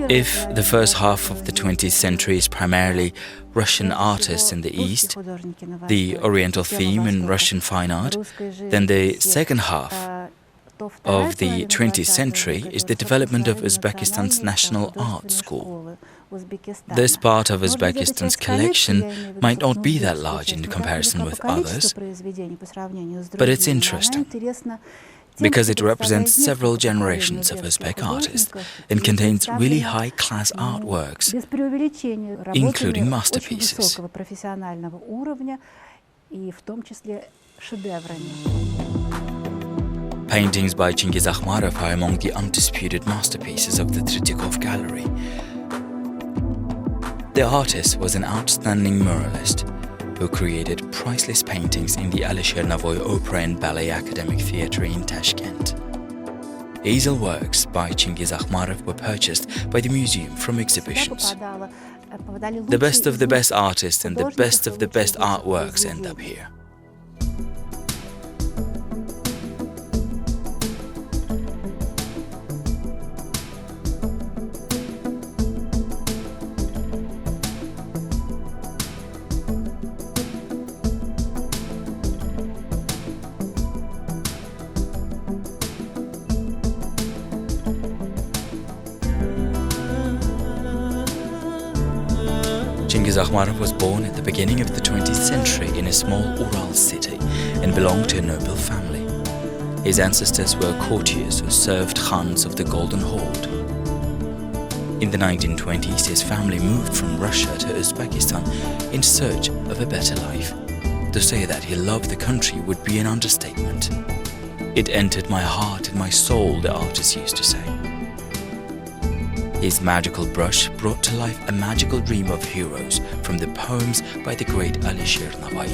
If the first half of the 20th century is primarily Russian artists in the East, the Oriental theme in Russian fine art, then the second half of the 20th century is the development of Uzbekistan's national art school. This part of Uzbekistan's collection might not be that large in comparison with others, but it's interesting because it represents several generations of Uzbek artists and contains really high-class artworks, including masterpieces. Paintings by Chingiz Akhmarov are among the undisputed masterpieces of the Tretyakov gallery. The artist was an outstanding muralist who created priceless paintings in the Alisher Navoy Opera and Ballet Academic Theatre in Tashkent. Easel works by Chingiz Akhmarov were purchased by the museum from exhibitions. The best of the best artists and the best of the best artworks end up here. Chingiz Akhmarov was born at the beginning of the 20th century in a small Ural city and belonged to a noble family. His ancestors were courtiers who served Khans of the Golden Horde. In the 1920s, his family moved from Russia to Uzbekistan in search of a better life. To say that he loved the country would be an understatement. It entered my heart and my soul, the artist used to say. His magical brush brought to life a magical dream of heroes from the poems by the great Alisher Navoy.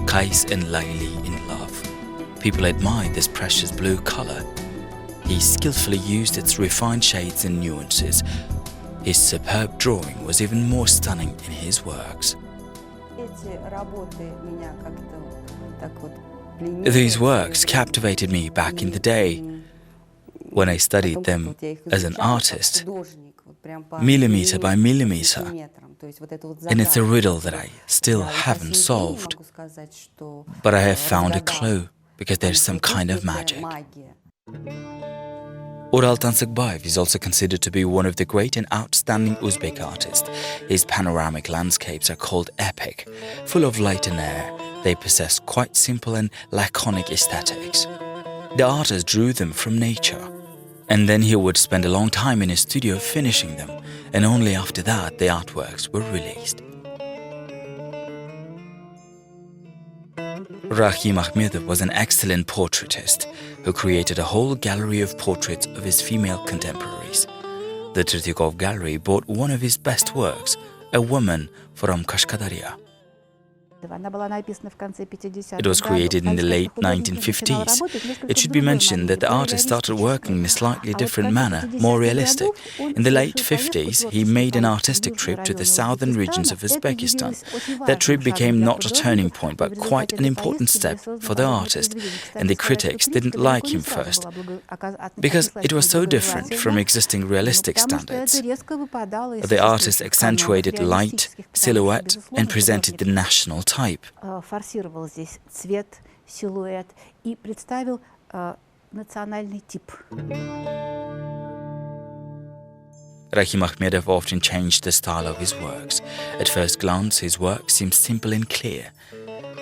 Qais and Layli in love. People admired this precious blue color. He skillfully used its refined shades and nuances. His superb drawing was even more stunning in his works. These works captivated me back in the day, when I studied them as an artist, millimeter by millimeter, and it's a riddle that I still haven't solved, but I have found a clue because there's some kind of magic. Ural Tansakbayev is also considered to be one of the great and outstanding Uzbek artists. His panoramic landscapes are called epic, full of light and air. They possess quite simple and laconic aesthetics. The artist drew them from nature, and then he would spend a long time in his studio finishing them, and only after that the artworks were released. Rahim Akhmedov was an excellent portraitist who created a whole gallery of portraits of his female contemporaries. The Tretyakov gallery bought one of his best works, a woman from Kashkadarya. It was created in the late 1950s. It should be mentioned that the artist started working in a slightly different manner, more realistic. In the late 50s, he made an artistic trip to the southern regions of Uzbekistan. That trip became not a turning point, but quite an important step for the artist, and the critics didn't like him first, because it was so different from existing realistic standards. The artist accentuated light, silhouette, and presented the national type. Форсировал здесь цвет, силуэт и представил национальный тип. Rahim Akhmedov often changed the style of his works. At first glance, his work seemed simple and clear,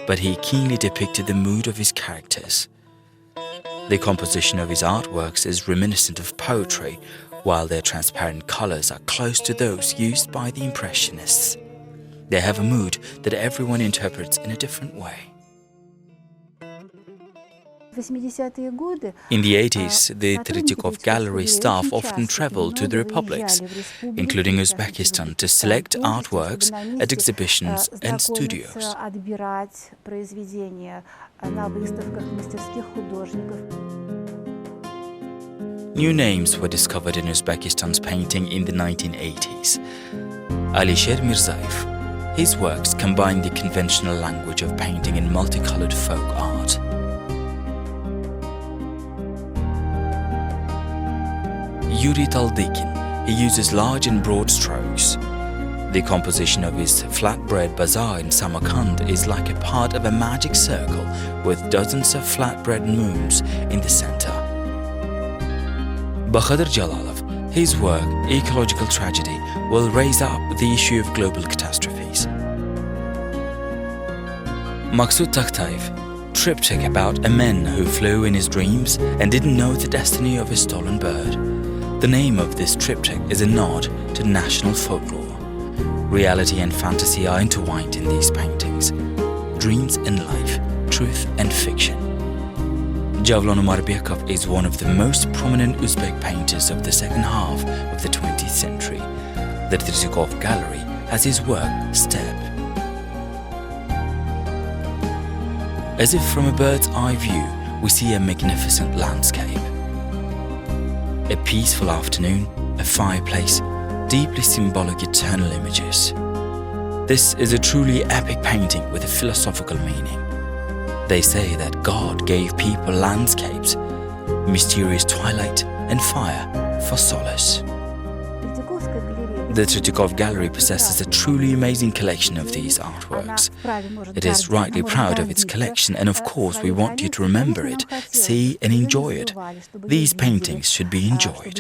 but he keenly depicted the mood of his characters. The composition of his artworks is reminiscent of poetry, while their transparent colors are close to those used by the Impressionists. They have a mood that everyone interprets in a different way. In the 80s, the Tretyakov gallery staff often traveled to the republics, including Uzbekistan, to select artworks at exhibitions and studios. New names were discovered in Uzbekistan's painting in the 1980s. Alisher Mirzayev. His works combine the conventional language of painting and multicolored folk art. Yuri Taldikin, he uses large and broad strokes. The composition of his flatbread bazaar in Samarkand is like a part of a magic circle with dozens of flatbread moons in the center. Bahadur Jalalov, his work, Ecological Tragedy, will raise up the issue of global catastrophes. Maksud Takhtayev, triptych about a man who flew in his dreams and didn't know the destiny of his stolen bird. The name of this triptych is a nod to national folklore. Reality and fantasy are intertwined in these paintings. Dreams and life, truth and fiction. Javlon Umarbekov is one of the most prominent Uzbek painters of the second half of the 20th century. The Tretyakov gallery has his work Steppe. As if from a bird's eye view, we see a magnificent landscape. A peaceful afternoon, a fireplace, deeply symbolic eternal images. This is a truly epic painting with a philosophical meaning. They say that God gave people landscapes, mysterious twilight and fire for solace. The Tretyakov gallery possesses a truly amazing collection of these artworks. It is rightly proud of its collection, and of course we want you to remember it, see and enjoy it. These paintings should be enjoyed.